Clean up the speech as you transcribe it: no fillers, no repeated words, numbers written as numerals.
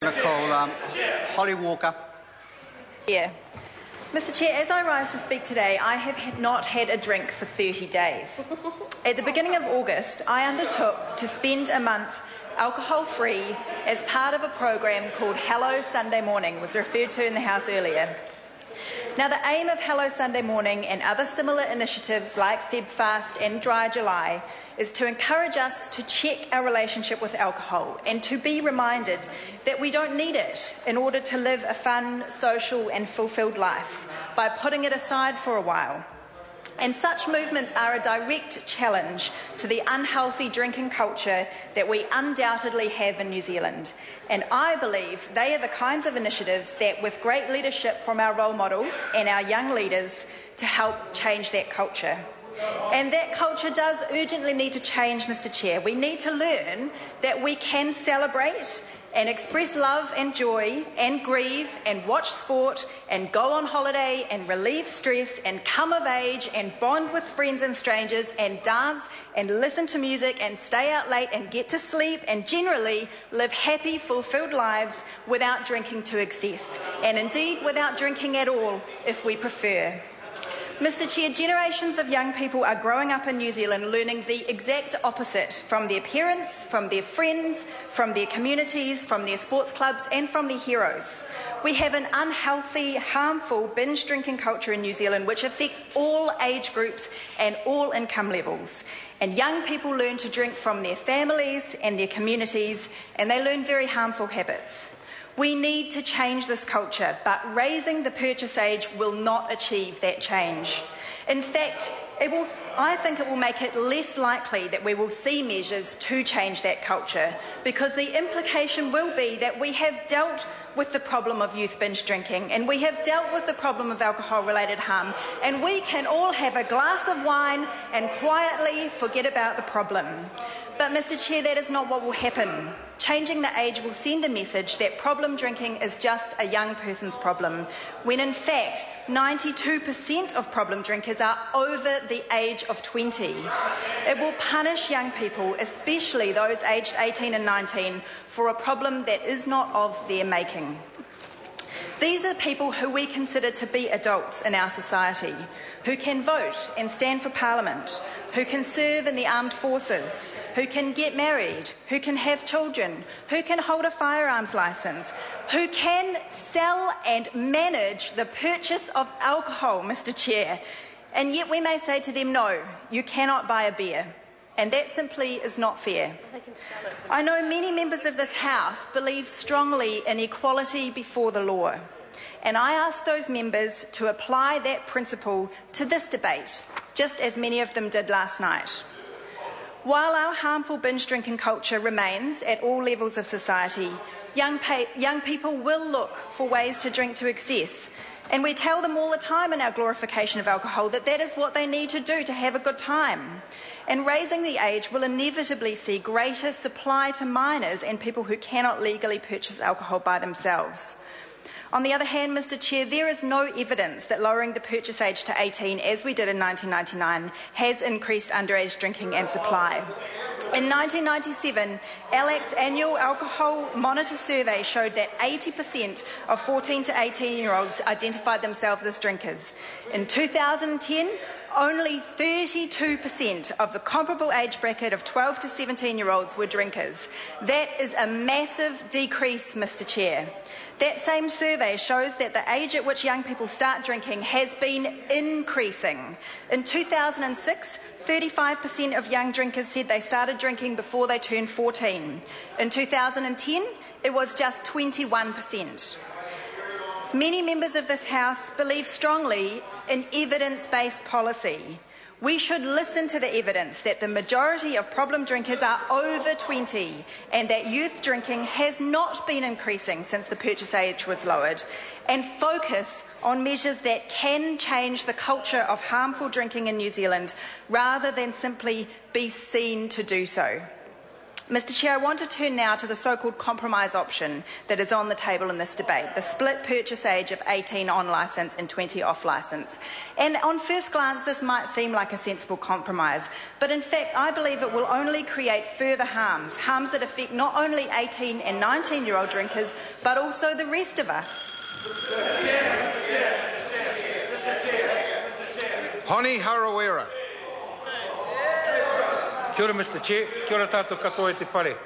I'm going to call Holly Walker. Yeah. Mr Chair, as I rise to speak today, I have not had a drink for 30 days. At the beginning of August, I undertook to spend a month alcohol-free as part of a program called Hello Sunday Morning, was referred to in the House earlier. Now, the aim of Hello Sunday Morning and other similar initiatives like Feb Fast and Dry July is to encourage us to check our relationship with alcohol and to be reminded that we don't need it in order to live a fun, social and fulfilled life by putting it aside for a while. And such movements are a direct challenge to the unhealthy drinking culture that we undoubtedly have in New Zealand. And I believe they are the kinds of initiatives that, with great leadership from our role models and our young leaders, to help change that culture. And that culture does urgently need to change, Mr Chair. We need to learn that we can celebrate and express love and joy and grieve and watch sport and go on holiday and relieve stress and come of age and bond with friends and strangers and dance and listen to music and stay out late and get to sleep and generally live happy, fulfilled lives without drinking to excess, and indeed without drinking at all if we prefer. Mr Chair, generations of young people are growing up in New Zealand learning the exact opposite from their parents, from their friends, from their communities, from their sports clubs and from their heroes. We have an unhealthy, harmful binge drinking culture in New Zealand which affects all age groups and all income levels. And young people learn to drink from their families and their communities, and they learn very harmful habits. We need to change this culture, but raising the purchase age will not achieve that change. In fact, I think it will make it less likely that we will see measures to change that culture, because the implication will be that we have dealt with the problem of youth binge drinking and we have dealt with the problem of alcohol-related harm, and we can all have a glass of wine and quietly forget about the problem. But, Mr Chair, that is not what will happen. Changing the age will send a message that problem drinking is just a young person's problem, when in fact 92% of problem drinkers are over the age of 20. It will punish young people, especially those aged 18 and 19, for a problem that is not of their making. These are people who we consider to be adults in our society, who can vote and stand for Parliament, who can serve in the armed forces, who can get married, who can have children, who can hold a firearms licence, who can sell and manage the purchase of alcohol, Mr Chair. And yet we may say to them, no, you cannot buy a beer. And that simply is not fair. I know many members of this House believe strongly in equality before the law. And I ask those members to apply that principle to this debate, just as many of them did last night. While our harmful binge drinking culture remains at all levels of society, young people will look for ways to drink to excess. And we tell them all the time in our glorification of alcohol that that is what they need to do to have a good time. And raising the age will inevitably see greater supply to minors and people who cannot legally purchase alcohol by themselves. On the other hand, Mr Chair, there is no evidence that lowering the purchase age to 18, as we did in 1999, has increased underage drinking and supply. In 1997, ALAC's annual alcohol monitor survey showed that 80% of 14 to 18-year-olds identified themselves as drinkers. In 2010, only 32% of the comparable age bracket of 12 to 17-year-olds were drinkers. That is a massive decrease, Mr Chair. That same survey shows that the age at which young people start drinking has been increasing. In 2006, 35% of young drinkers said they started drinking before they turned 14. In 2010, it was just 21%. Many members of this House believe strongly in evidence-based policy. We should listen to the evidence that the majority of problem drinkers are over 20 and that youth drinking has not been increasing since the purchase age was lowered, and focus on measures that can change the culture of harmful drinking in New Zealand rather than simply be seen to do so. Mr Chair, I want to turn now to the so-called compromise option that is on the table in this debate, the split purchase age of 18 on licence and 20 off licence. And on first glance, this might seem like a sensible compromise, but in fact, I believe it will only create further harms that affect not only 18 and 19-year-old drinkers, but also the rest of us. Honi Harawira. Kia ora, Mr Chair. Kia ora tātou katoa e te whare.